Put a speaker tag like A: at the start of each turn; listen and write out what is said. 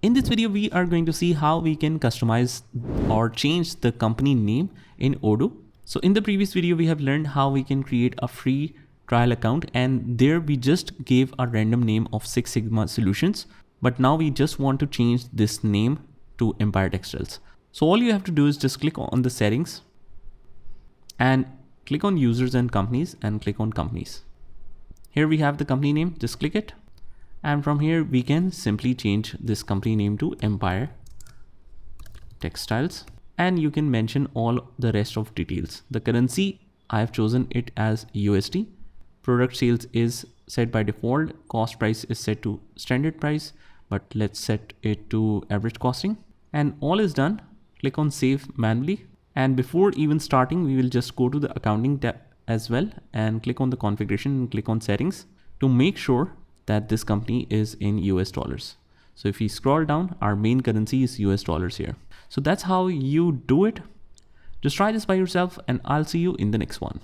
A: in this video, we are going to see how we can customize or change the company name in Odoo. So in the previous video, we have learned how we can create a free trial account, and there we just gave a random name of Six Sigma Solutions. But now we just want to change this name to Empire Textiles. So all you have to do is just click on the settings and click on users and companies and click on companies. Here we have the company name, just click it. And from here, we can simply change this company name to Empire Textiles. And you can mention all the rest of details. The currency, I have chosen it as USD. Product sales is set by default. Cost price is set to standard price, but let's set it to average costing. And all is done. Click on save manually. And before even starting, we will just go to the accounting tab as well and click on the configuration and click on settings to make sure that this company is in US dollars. So if we scroll down, our main currency is US dollars here. So that's how you do it. Just try this by yourself, and I'll see you in the next one.